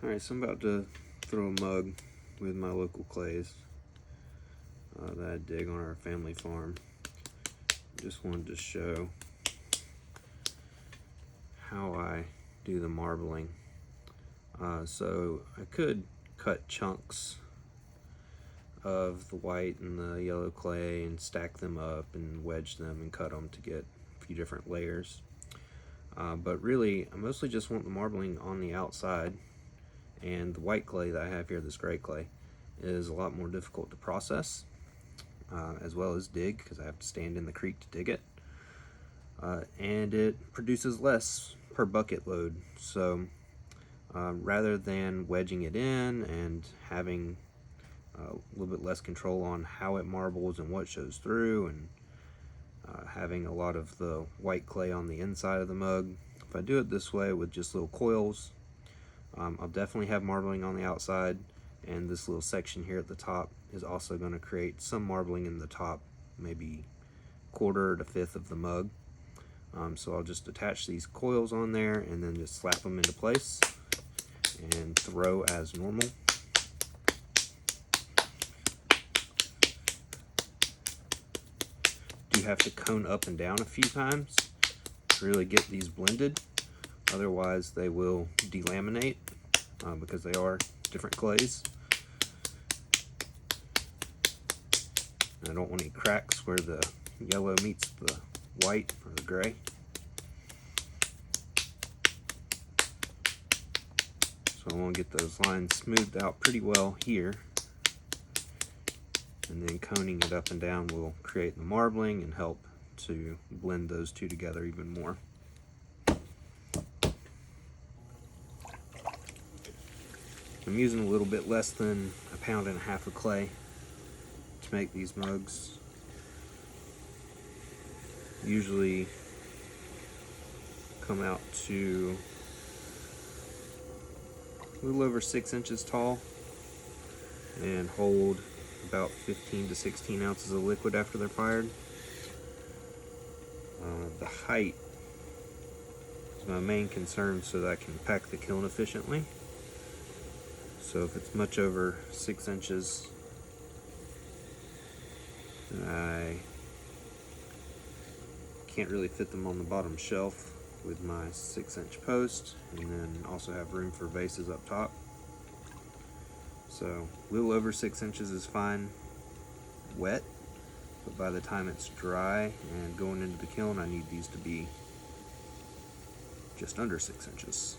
Alright, so I'm about to throw a mug with my local clays that I dig on our family farm. Just wanted to show how I do the marbling. So I could cut chunks of the white and the yellow clay and stack them up and wedge them and cut them to get a few different layers. But really, I mostly just want the marbling on the outside, and the white clay that I have here, this gray clay, is a lot more difficult to process as well as dig, because I have to stand in the creek to dig it. And it produces less per bucket load. So rather than wedging it in and having a little bit less control on how it marbles and what shows through, and having a lot of the white clay on the inside of the mug, if I do it this way with just little coils, I'll definitely have marbling on the outside, and this little section here at the top is also going to create some marbling in the top, maybe quarter to fifth of the mug. So I'll just attach these coils on there and then just slap them into place and throw as normal. Do have to cone up and down a few times to really get these blended, otherwise they will delaminate because they are different clays. And I don't want any cracks where the yellow meets the white or the gray. So I want to get those lines smoothed out pretty well here, and then coning it up and down will create the marbling and help to blend those two together even more. I'm using a little bit less than 1.5 pounds of clay to make these mugs. Usually come out to a little over 6 inches tall and hold about 15 to 16 ounces of liquid after they're fired. The height is my main concern so that I can pack the kiln efficiently. So if it's much over 6 inches, then I can't really fit them on the bottom shelf with my 6-inch post, and then also have room for vases up top. So a little over 6 inches is fine wet, but by the time it's dry and going into the kiln, I need these to be just under 6 inches.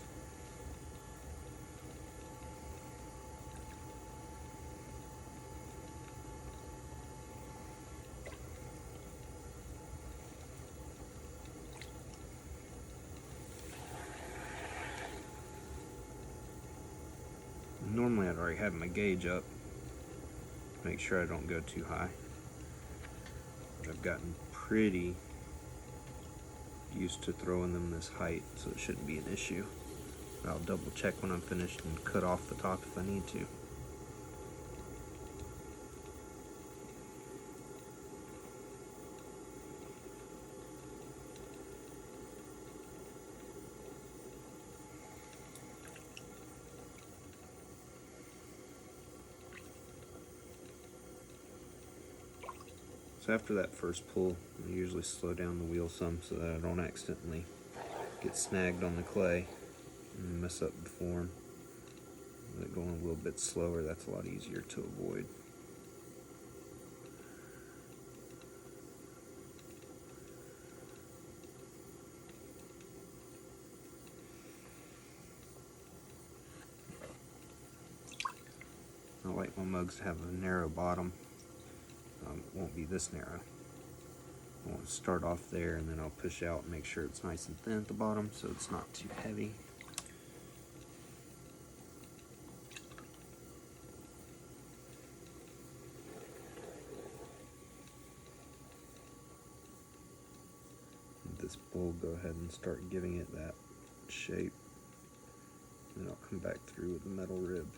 Normally I'd already have my gauge up, make sure I don't go too high. But I've gotten pretty used to throwing them this height, so it shouldn't be an issue. But I'll double check when I'm finished and cut off the top if I need to. So after that first pull, I usually slow down the wheel some so that I don't accidentally get snagged on the clay and mess up the form. Let it going a little bit slower, that's a lot easier to avoid. I like my mugs to have a narrow bottom. It won't be this narrow. I want to start off there, and then I'll push out and make sure it's nice and thin at the bottom so it's not too heavy. With this bowl, go ahead and start giving it that shape, and then I'll come back through with the metal rib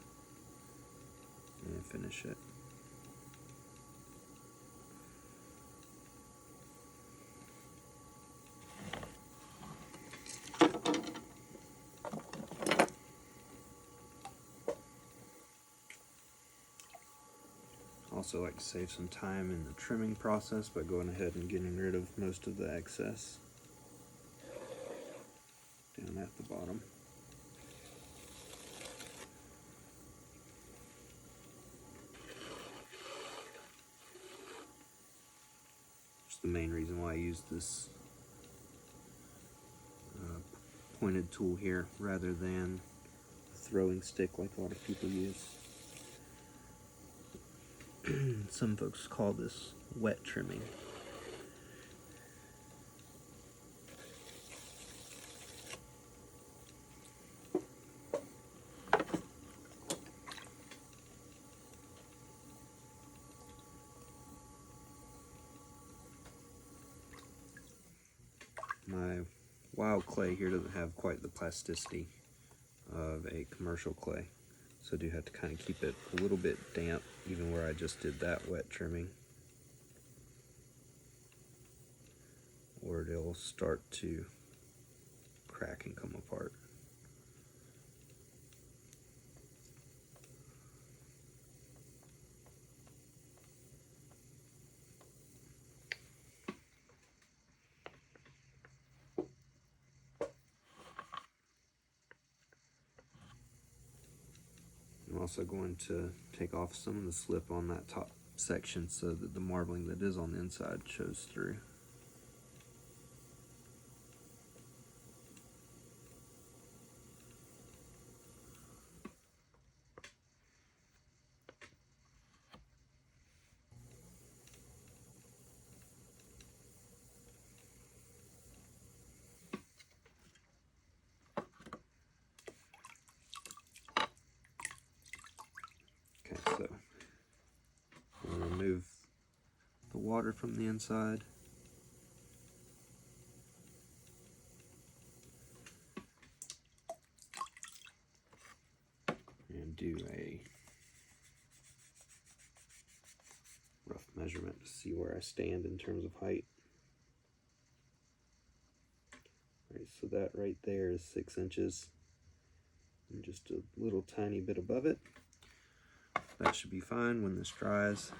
and finish it. Also like to save some time in the trimming process by going ahead and getting rid of most of the excess down at the bottom. It's the main reason why I use this pointed tool here rather than a throwing stick like a lot of people use. Some folks call this wet trimming. My wild clay here doesn't have quite the plasticity of a commercial clay, so I do have to kind of keep it a little bit damp even where I just did that wet trimming, or it'll start to crack and come apart. I'm also going to take off some of the slip on that top section so that the marbling that is on the inside shows through. Okay, so we'll remove the water from the inside. And do a rough measurement to see where I stand in terms of height. Alright, so that right there is 6 inches and just a little tiny bit above it. That should be fine. When this dries,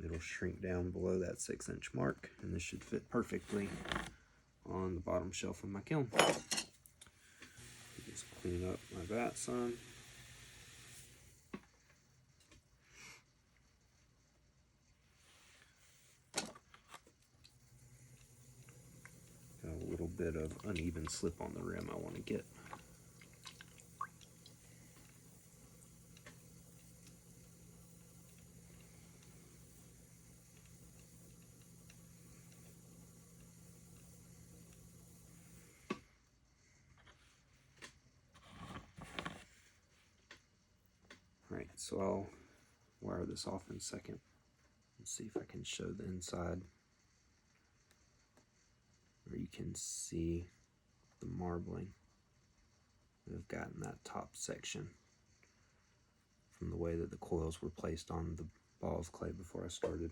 it'll shrink down below that 6-inch mark, and this should fit perfectly on the bottom shelf of my kiln. Just clean up my vat some. Got a little bit of uneven slip on the rim I want to get. Alright, so I'll wire this off in a second and see if I can show the inside where you can see the marbling that I've got in that top section from the way that the coils were placed on the ball of clay before I started.